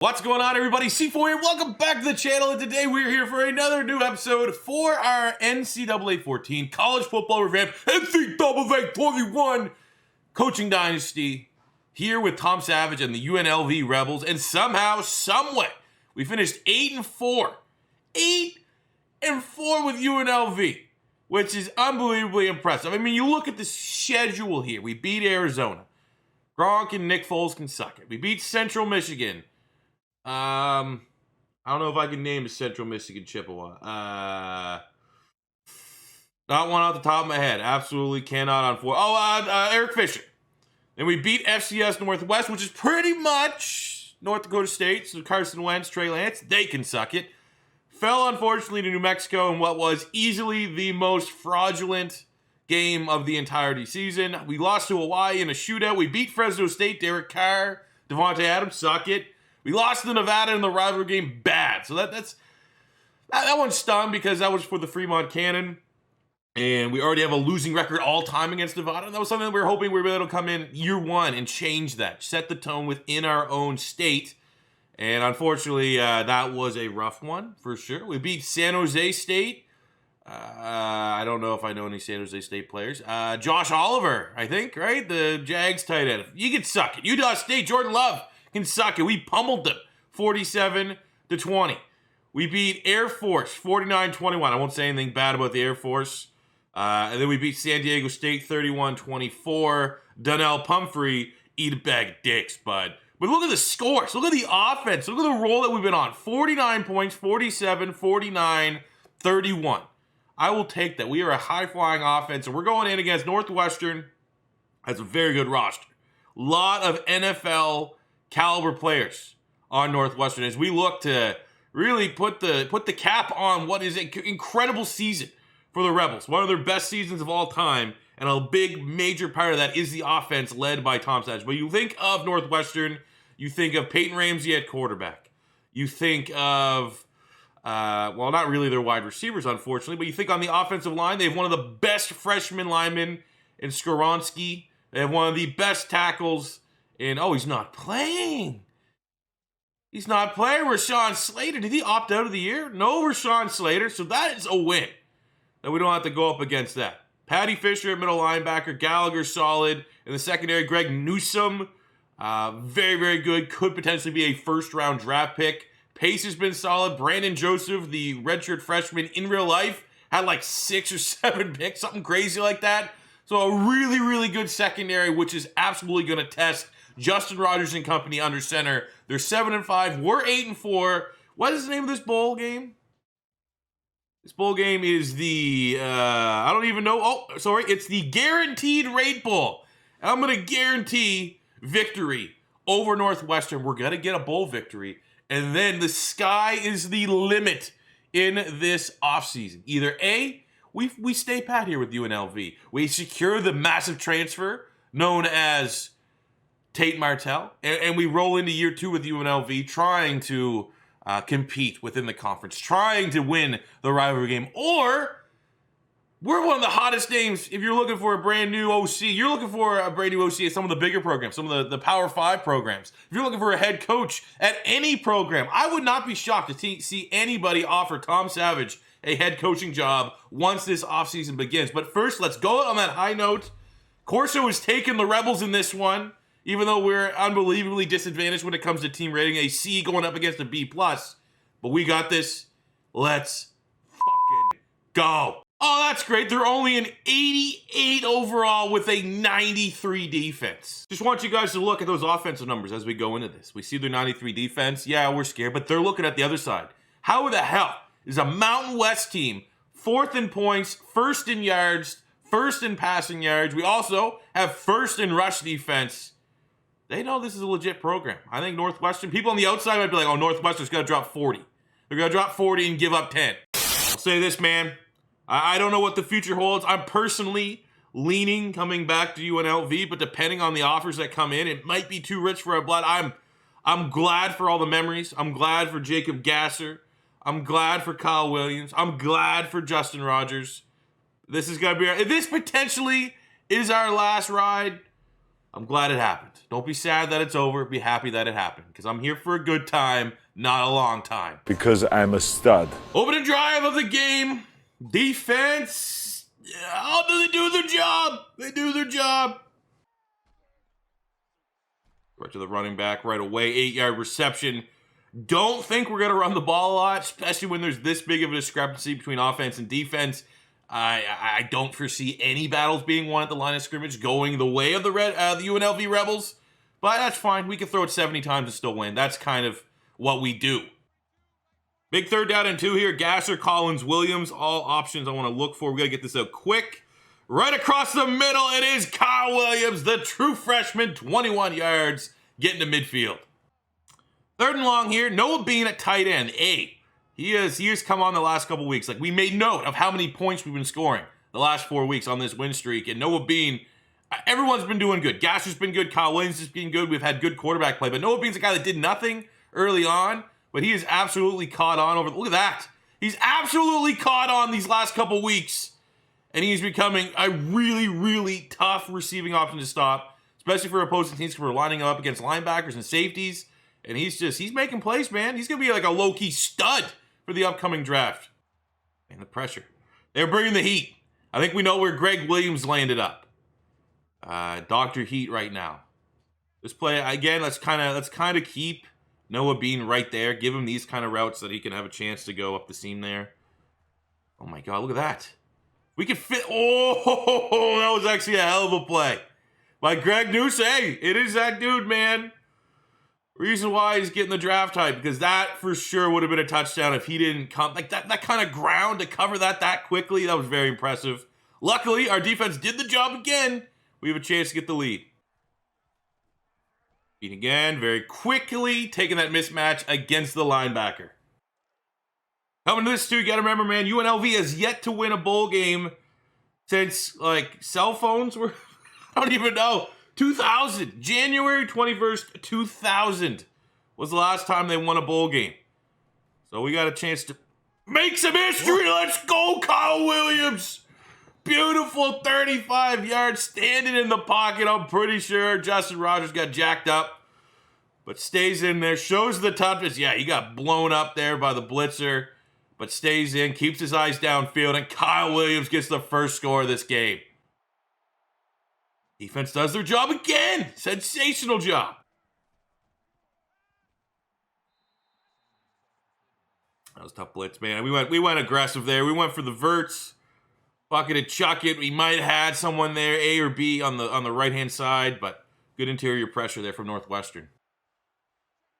What's going on, everybody? C4 here. Welcome back to the channel, and today we're here for another new episode for our NCAA 14 College Football Revamped NCAA 21 Coaching Dynasty, here with Tom Savage and the UNLV Rebels, and somehow, someway, we finished 8-4. 8-4 with UNLV, which is unbelievably impressive. I mean, you look at the schedule here. We beat Arizona. Gronk and Nick Foles can suck it. We beat Central Michigan. I don't know if I can name a Central Michigan Chippewa. Not one off the top of my head. Absolutely cannot on four. Eric Fisher. And we beat FCS Northwest, which is pretty much North Dakota State. So Carson Wentz, Trey Lance, they can suck it. Fell, unfortunately, to New Mexico in what was easily the most fraudulent game of the entirety season. We lost to Hawaii in a shootout. We beat Fresno State, Derek Carr, Devontae Adams, suck it. We lost to Nevada in the rivalry game bad. So that one stung because that was for the Fremont Cannon. And we already have a losing record all time against Nevada. And that was something that we were hoping we were able to come in year one and change that. Set the tone within our own state. And unfortunately, that was a rough one for sure. We beat San Jose State. I don't know if I know any San Jose State players. Josh Oliver, I think, right? The Jags tight end. You can suck it. Utah State, Jordan Love can suck it. We pummeled them 47-20. We beat Air Force 49-21. I won't say anything bad about the Air Force. And then we beat San Diego State 31-24. Donnell Pumphrey, eat a bag of dicks, bud. But look at the scores. Look at the offense. Look at the roll that we've been on. 49 points, 47, 49, 31. I will take that. We are a high-flying offense, and we're going in against Northwestern. Has a very good roster. Lot of NFL caliber players on Northwestern as we look to really put the cap on what is an incredible season for the Rebels. One of their best seasons of all time, and a big major part of that is the offense led by Tom Savage. But you think of Northwestern, you think of Peyton Ramsey at quarterback. You think of, well, not really their wide receivers, unfortunately, but you think on the offensive line, they have one of the best freshman linemen in Skoronski. They have one of the best tackles in, he's not playing. He's not playing. Rashawn Slater. Did he opt out of the year? No Rashawn Slater. So that is a win. That we don't have to go up against that. Patty Fisher at middle linebacker. Gallagher solid. In the secondary, Greg Newsome. Very, very good. Could potentially be a first-round draft pick. Pace has been solid. Brandon Joseph, the redshirt freshman in real life, had like 6 or 7 picks. Something crazy like that. So a really, really good secondary, which is absolutely going to test Justin Rogers and company under center. They're 7-5. We're 8-4. What is the name of this bowl game? This bowl game is the, I don't even know. It's the Guaranteed Rate Bowl. I'm going to guarantee victory over Northwestern. We're going to get a bowl victory. And then the sky is the limit in this offseason. Either A, we stay pat here with UNLV. We secure the massive transfer known as Tate Martell, and we roll into year 2 with UNLV, trying to compete within the conference, trying to win the rivalry game. Or we're one of the hottest names. If you're looking for a brand new OC, you're looking for a brand new OC at some of the bigger programs, some of the Power 5 programs. If you're looking for a head coach at any program, I would not be shocked to see anybody offer Tom Savage a head coaching job once this offseason begins. But first, let's go on that high note. Corso has taken the Rebels in this one, even though we're unbelievably disadvantaged when it comes to team rating. A C going up against a B+. But we got this. Let's fucking go. Oh, that's great. They're only an 88 overall with a 93 defense. Just want you guys to look at those offensive numbers as we go into this. We see their 93 defense. Yeah, we're scared, but they're looking at the other side. How the hell is a Mountain West team 4th in points, 1st in yards, 1st in passing yards? We also have 1st in rush defense. They know this is a legit program. I think Northwestern, people on the outside might be like, Northwestern's going to drop 40. They're going to drop 40 and give up 10. I'll say this, man. I don't know what the future holds. I'm personally leaning coming back to UNLV, but depending on the offers that come in, it might be too rich for our blood. I'm glad for all the memories. I'm glad for Jacob Gasser. I'm glad for Kyle Williams. I'm glad for Justin Rogers. This is going to be this potentially is our last ride. I'm glad it happened. Don't be sad that it's over. Be happy that it happened. Because I'm here for a good time, not a long time. Because I'm a stud. Opening drive of the game. Defense. How do they do their job? They do their job. Right to the running back right away. 8-yard reception. Don't think we're going to run the ball a lot, especially when there's this big of a discrepancy between offense and defense. I don't foresee any battles being won at the line of scrimmage going the way of the UNLV Rebels, but that's fine. We can throw it 70 times and still win. That's kind of what we do. Big 3rd down and 2 here. Gasser, Collins, Williams, all options I want to look for. We got to get this out quick. Right across the middle, it is Kyle Williams, the true freshman, 21 yards, getting to midfield. 3rd and long here. Noah Bean at tight end. He has come on the last couple weeks. Like, we made note of how many points we've been scoring the last 4 weeks on this win streak. And Noah Bean, everyone's been doing good. Gasser's been good. Kyle Williams has been good. We've had good quarterback play. But Noah Bean's a guy that did nothing early on. But he has absolutely caught on over. Look at that. He's absolutely caught on these last couple weeks. And he's becoming a really, really tough receiving option to stop. Especially for opposing teams because we're lining up against linebackers and safeties. And he's making plays, man. He's going to be like a low-key stud for the upcoming draft. And the pressure. They're bringing the heat. I think we know where Greg Williams landed up. Dr. Heat right now. This play, again, let's kind of keep Noah Bean right there. Give him these kind of routes so that he can have a chance to go up the seam there. Oh, my God, look at that. We can fit. Oh, that was actually a hell of a play by Greg Newsom. Hey, it is that dude, man. Reason why he's getting the draft hype, because that for sure would have been a touchdown if he didn't come. Like that kind of ground to cover that quickly, that was very impressive. Luckily, our defense did the job again. We have a chance to get the lead. Beat again, very quickly, taking that mismatch against the linebacker. Coming to this too, you got to remember, man, UNLV has yet to win a bowl game since, like, cell phones were, I don't even know. 2000, January 21st, 2000 was the last time they won a bowl game. So we got a chance to make some history. Let's go, Kyle Williams. Beautiful 35 yards standing in the pocket. I'm pretty sure Justin Rogers got jacked up, but stays in there. Shows the toughness. Yeah, he got blown up there by the blitzer, but stays in, keeps his eyes downfield, and Kyle Williams gets the first score of this game. Defense does their job again. Sensational job. That was a tough blitz, man. We went aggressive there. We went for the verts. Bucket it, chuck it. We might have had someone there, A or B, on the right-hand side, but good interior pressure there from Northwestern.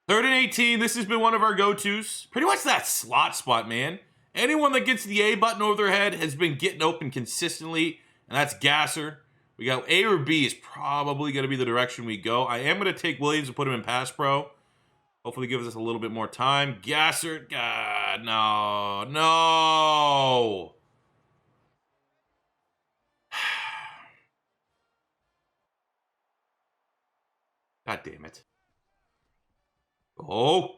3rd and 18. This has been one of our go-tos. Pretty much that slot spot, man. Anyone that gets the A button over their head has been getting open consistently, and that's Gasser. We got A or B is probably going to be the direction we go. I am going to take Williams and put him in pass pro. Hopefully gives us a little bit more time. Gasser, God, no. God damn it. Oh,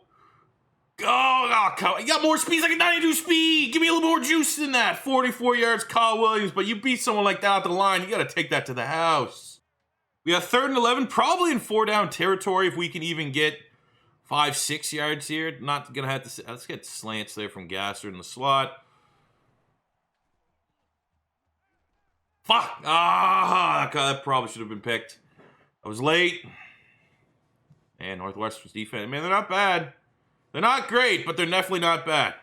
you got more speed. He's like a 92 speed. Give me a little more juice than that. 44 yards, Kyle Williams. But you beat someone like that at the line, you got to take that to the house. We got 3rd and 11, probably in 4-down territory if we can even get 5-6 yards here. Not going to have to. Let's get slants there from Gasser in the slot. Fuck. That probably should have been picked. I was late. And Northwestern's defense, man, they're not bad. They're not great, but they're definitely not bad.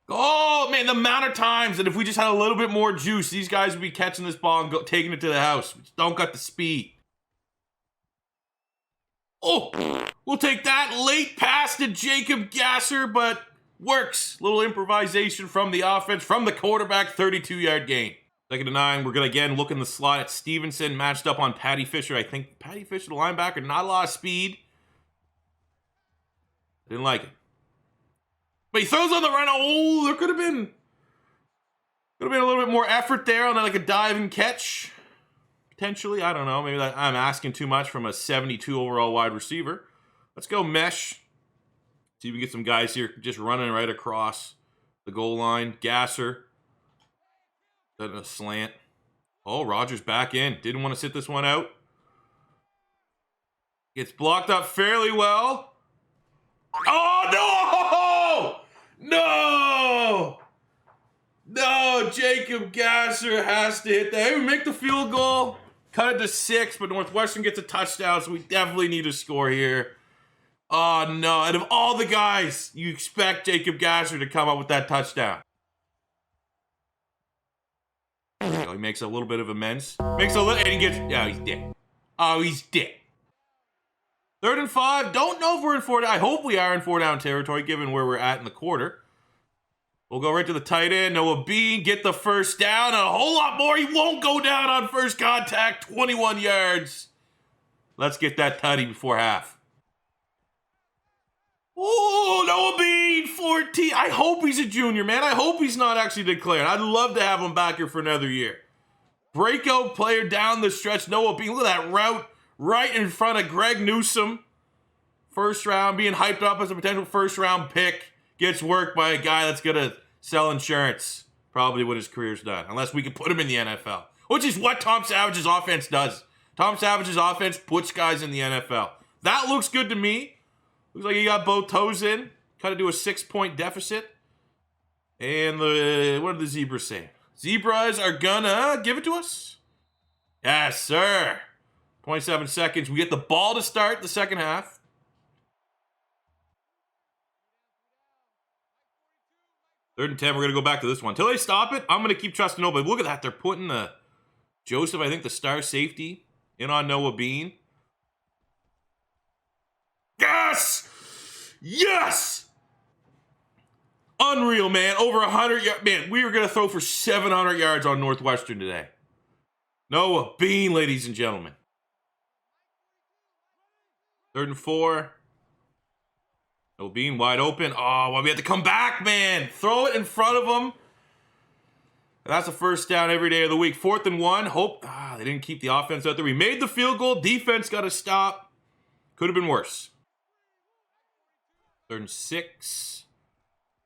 Oh, man, the amount of times that if we just had a little bit more juice, these guys would be catching this ball and taking it to the house. We just don't got the speed. Oh, we'll take that. Late pass to Jacob Gasser, but works. Little improvisation from the offense, from the quarterback, 32-yard gain. 2nd and 9, we're going to again look in the slot at Stevenson, matched up on Patty Fisher. I think Patty Fisher, the linebacker, not a lot of speed. Didn't like it. But he throws on the run. Oh, there could have been a little bit more effort there on like a dive and catch. Potentially, I don't know. Maybe I'm asking too much from a 72 overall wide receiver. Let's go mesh. See if we can get some guys here just running right across the goal line. Gasser. Then a slant. Oh, Rogers back in. Didn't want to sit this one out. Gets blocked up fairly well. Oh, no! No! No, Jacob Gasser has to hit that. Hey, we make the field goal. Cut it to 6, but Northwestern gets a touchdown, so we definitely need a score here. Oh, no. Out of all the guys, you expect Jacob Gasser to come up with that touchdown. He makes a little bit of amends. Makes a little, and he gets, oh, he's dead. Oh, he's dead. 3rd and 5. Don't know if we're in 4 down. I hope we are in 4 down territory, given where we're at in the quarter. We'll go right to the tight end. Noah Bean, get the first down. And a whole lot more. He won't go down on first contact. 21 yards. Let's get that tutty before half. Oh, Noah Bean, 14. I hope he's a junior, man. I hope he's not actually declared. I'd love to have him back here for another year. Breakout player down the stretch. Noah Bean, look at that route right in front of Greg Newsome. First round, being hyped up as a potential first round pick. Gets worked by a guy that's going to sell insurance. Probably what his career's done. Unless we can put him in the NFL. Which is what Tom Savage's offense does. Tom Savage's offense puts guys in the NFL. That looks good to me. Looks like he got both toes in. Cut it to a 6-point deficit. And what did the Zebras say? Zebras are gonna give it to us? Yes, sir. 27 seconds. We get the ball to start the second half. 3rd and 10, we're going to go back to this one. Until they stop it, I'm going to keep trusting nobody. Look at that. They're putting Joseph, I think the star safety, in on Noah Bean. Yes! Yes! Unreal, man. Over 100 yards. Man, we were going to throw for 700 yards on Northwestern today. Noah Bean, ladies and gentlemen. 3rd and 4. No Bean wide open. Oh, well, we have to come back, man. Throw it in front of them. And that's a first down every day of the week. 4th and 1. Hope they didn't keep the offense out there. We made the field goal. Defense got to stop. Could have been worse. 3rd and 6.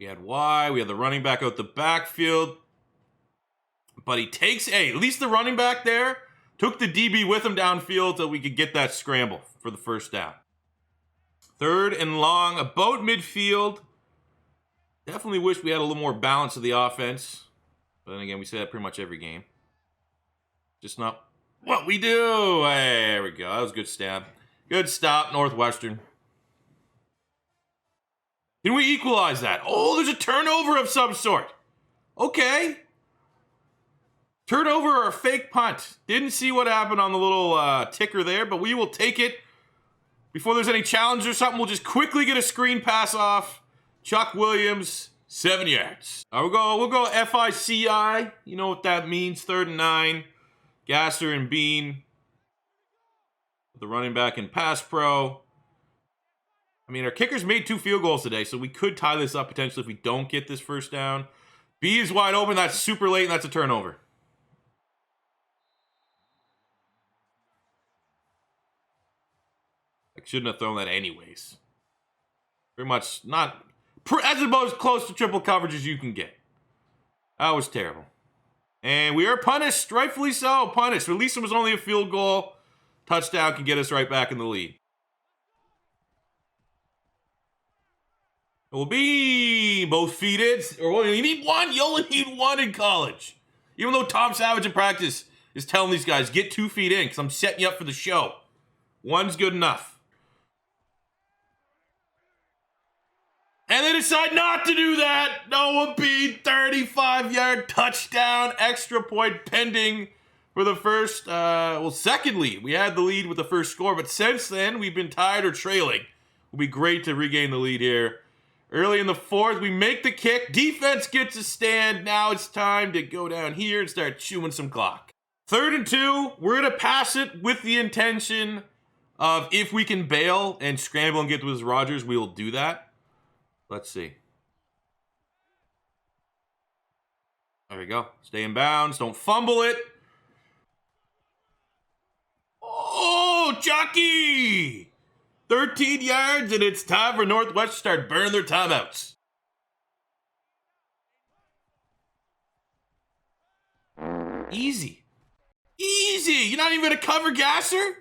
We had Y. We had the running back out the backfield. But he takes at least the running back there took the DB with him downfield so we could get that scramble for the first down. 3rd and long, about midfield. Definitely wish we had a little more balance of the offense. But then again, we say that pretty much every game. Just not what we do. Hey, there we go. That was a good stab. Good stop, Northwestern. Can we equalize that? Oh, there's a turnover of some sort. Okay. Turnover or a fake punt. Didn't see what happened on the little ticker there, but we will take it. Before there's any challenge or something, we'll just quickly get a screen pass off. Chuck Williams, 7 yards. We'll go FICI. You know what that means. 3rd and 9. Gasser and Bean. The running back in pass pro. I mean, our kickers made 2 field goals today, so we could tie this up potentially if we don't get this first down. B is wide open. That's super late, and that's a turnover. I shouldn't have thrown that anyways. Pretty much not as about as close to triple coverage as you can get. That was terrible. And we are punished, rightfully so, punished. At least it was only a field goal. Touchdown can get us right back in the lead. It will be both feet in. Or you need one. You only need one in college. Even though Tom Savage in practice is telling these guys, get 2 feet in because I'm setting you up for the show. One's good enough. And they decide not to do that. Noah Bean, 35-yard touchdown, extra point pending for the first, second lead. We had the lead with the first score, but since then, we've been tied or trailing. It'll be great to regain the lead here. Early in the 4th, we make the kick. Defense gets a stand. Now it's time to go down here and start chewing some clock. 3rd and 2, we're going to pass it with the intention of if we can bail and scramble and get to his Rodgers, we will do that. Let's see. There we go. Stay in bounds. Don't fumble it. Oh, Chucky! 13 yards, and it's time for Northwest to start burning their timeouts. Easy. Easy. You're not even going to cover Gasser?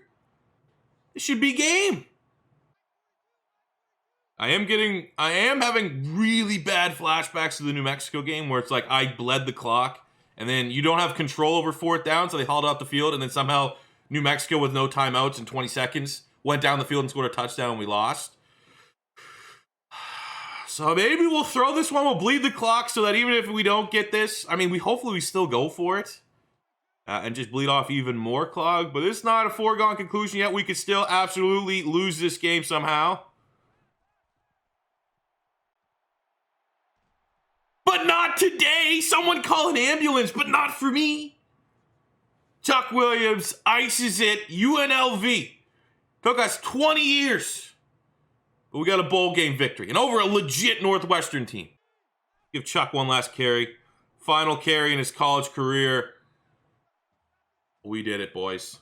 It should be game. I am having really bad flashbacks to the New Mexico game where it's like I bled the clock and then you don't have control over fourth down, so they hauled out the field, and then somehow New Mexico with no timeouts in 20 seconds went down the field and scored a touchdown and we lost. So maybe we'll throw this one, we'll bleed the clock so that even if we don't get this, I mean, hopefully we still go for it and just bleed off even more clock, but it's not a foregone conclusion yet. We could still absolutely lose this game somehow. But not today. Someone call an ambulance, but not for me. Chuck Williams ices it. UNLV. Took us 20 years. But we got a bowl game victory. And over a legit Northwestern team. Give Chuck one last carry. Final carry in his college career. We did it, boys.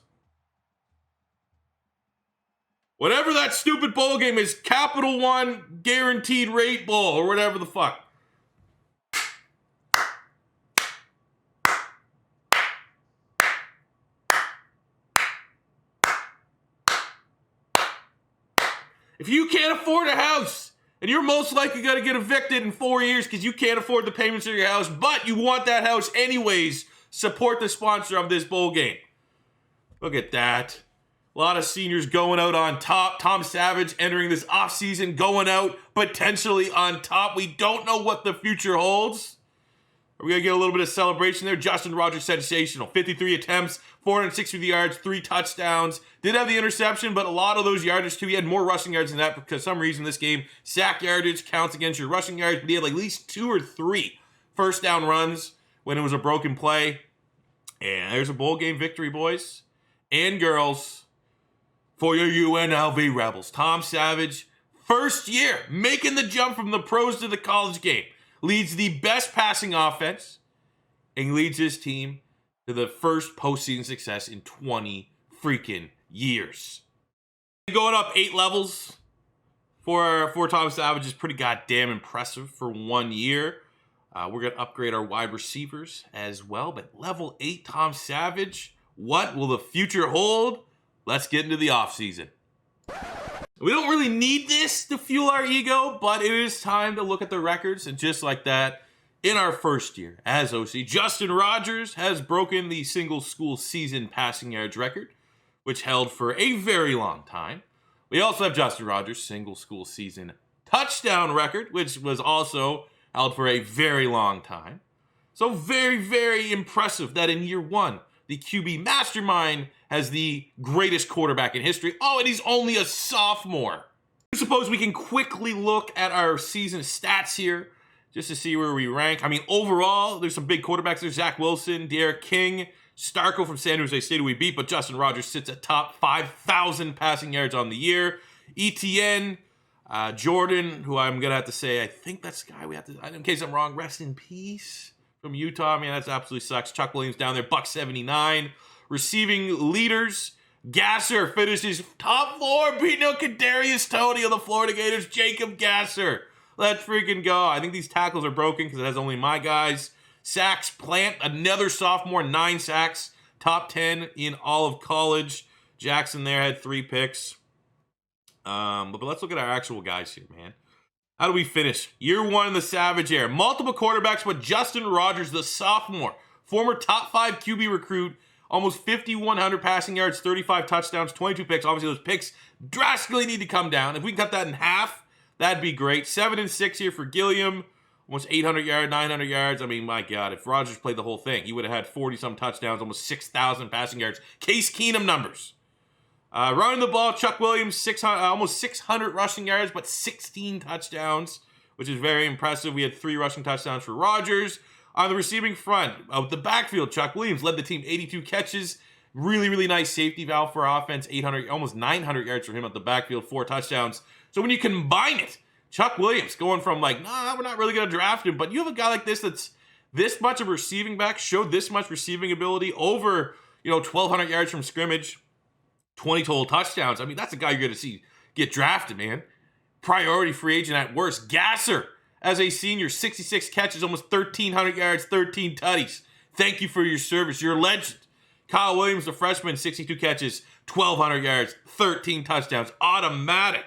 Whatever that stupid bowl game is, Capital One Guaranteed Rate Bowl or whatever the fuck. If you can't afford a house, and you're most likely going to get evicted in 4 years because you can't afford the payments of your house, but you want that house anyways, support the sponsor of this bowl game. Look at that. A lot of seniors going out on top. Tom Savage entering this offseason, going out potentially on top. We don't know what the future holds. We're going to get a little bit of celebration there. Justin Rogers, sensational. 53 attempts, 460 yards, 3 touchdowns. Did have the interception, but a lot of those yardage too. He had more rushing yards than that because for some reason this game, sack yardage counts against your rushing yards, but he had like at least 2 or 3 first down runs when it was a broken play. And there's a bowl game victory, boys and girls, for your UNLV Rebels. Tom Savage, first year, making the jump from the pros to the college game. Leads the best passing offense and leads his team to the first postseason success in 20 freaking years. Going up 8 levels for Tom Savage is pretty goddamn impressive for 1 year. We're going to upgrade our wide receivers as well. But level 8 Tom Savage, what will the future hold? Let's get into the offseason. We don't really need this to fuel our ego, but it is time to look at the records. And just like that, in our first year as OC, Justin Rogers has broken the single school season passing yards record, which held for a very long time. We also have Justin Rogers' single school season touchdown record, which was also held for a very long time. So very, very impressive that in year 1, the QB mastermind has the greatest quarterback in history. Oh, and he's only a sophomore. I suppose we can quickly look at our season stats here just to see where we rank. I mean, overall, there's some big quarterbacks. There's Zach Wilson, Derek King, Starco from San Jose State, who we beat, but Justin Rogers sits at top 5,000 passing yards on the year. ETN, Jordan, who I'm going to have to say, I think that's the guy we have to, in case I'm wrong, rest in peace. From Utah, I mean, that's absolutely sucks. Chuck Williams down there, $179. Receiving leaders, Gasser finishes top 4, beating out Kadarius Toney of the Florida Gators. Jacob Gasser. Let's freaking go. I think these tackles are broken because it has only my guys. Sacks, Plant, another sophomore, 9 sacks. Top 10 in all of college. Jackson there had 3 picks. But let's look at our actual guys here, man. How do we finish? Year 1 in the Savage era. Multiple quarterbacks, but Justin Rogers, the sophomore, former top 5 QB recruit, almost 5,100 passing yards, 35 touchdowns, 22 picks. Obviously, those picks drastically need to come down. If we can cut that in half, that'd be great. 7-6 here for Gilliam, almost 800 yards, 900 yards. I mean, my God, if Rogers played the whole thing, he would have had 40-some touchdowns, almost 6,000 passing yards. Case Keenum numbers. Running the ball, Chuck Williams, almost 600 rushing yards, but 16 touchdowns, which is very impressive. We had 3 rushing touchdowns for Rogers. On the receiving front, of the backfield, Chuck Williams led the team, 82 catches. Really, really nice safety valve for our offense. 800, almost 900 yards for him at the backfield, 4 touchdowns. So when you combine it, Chuck Williams going from like, nah, we're not really going to draft him, but you have a guy like this that's this much of a receiving back, showed this much receiving ability, over 1,200 yards from scrimmage, 20 total touchdowns. I mean, that's a guy you're going to see get drafted, man. Priority free agent at worst. Gasser, as a senior, 66 catches, almost 1,300 yards, 13 tutties. Thank you for your service. You're a legend. Kyle Williams, the freshman, 62 catches, 1,200 yards, 13 touchdowns. Automatic.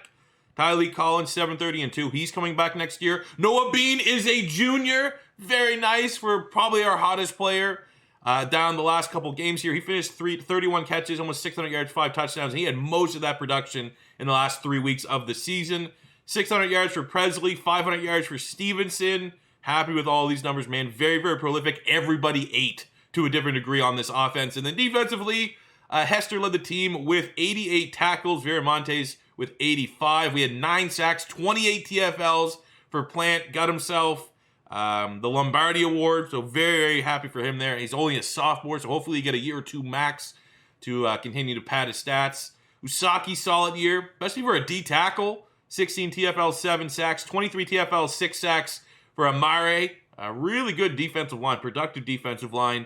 Tylee Collins, 730 and 2. He's coming back next year. Noah Bean is a junior. Very nice for probably our hottest player down the last couple games here. He finished 31 catches, almost 600 yards, 5 touchdowns. And he had most of that production in the last 3 weeks of the season. 600 yards for Presley, 500 yards for Stevenson. Happy with all these numbers, man. Very, very prolific. Everybody ate to a different degree on this offense. And then defensively, Hester led the team with 88 tackles. Viramontes with 85. We had 9 sacks, 28 TFLs for Plant. Got himself the Lombardi Award, so very, very happy for him there. He's only a sophomore, so hopefully he get a year or two max to continue to pad his stats. Usaki, solid year, especially for a D tackle. 16 TFLs, 7 sacks, 23 TFLs, 6 sacks for Amare. A really good defensive line, productive defensive line.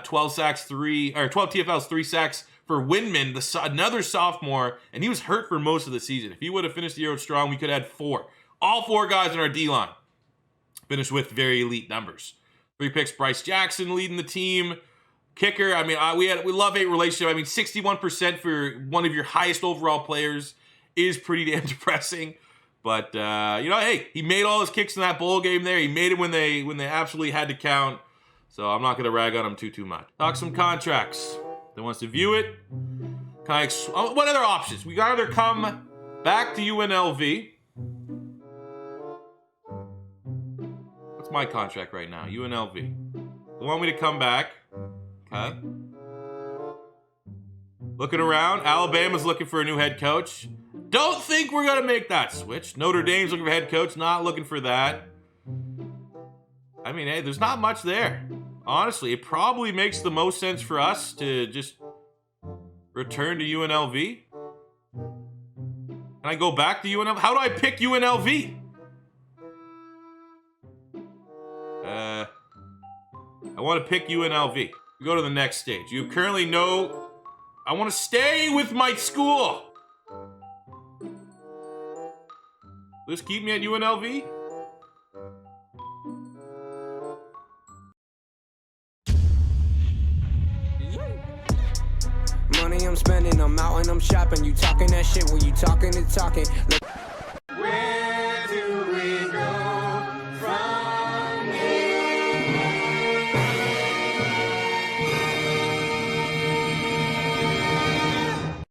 12 TFLs, 3 sacks for Windman, another sophomore, and he was hurt for most of the season. If he would have finished the year strong, we could have had 4. All 4 guys in our D-line finished with very elite numbers. 3 picks, Bryce Jackson leading the team. Kicker, I mean, we love-hate relationship. I mean, 61% for one of your highest overall players is pretty damn depressing. But, hey, he made all his kicks in that bowl game there. He made it when they absolutely had to count. So I'm not going to rag on him too much. Talk some contracts. That wants to view it. What other options? We got either come back to UNLV. What's my contract right now? UNLV. They want me to come back. Okay. Looking around. Alabama's looking for a new head coach. Don't think we're going to make that switch. Notre Dame's looking for head coach. Not looking for that. I mean, hey, there's not much there. Honestly, it probably makes the most sense for us to just return to UNLV. Can I go back to UNLV? How do I pick UNLV? I want to pick UNLV. We go to the next stage. You currently know I want to stay with my school. Just keep me at UNLV? Money I'm spending, I'm out and I'm shopping. You talking that shit when you talking and talking.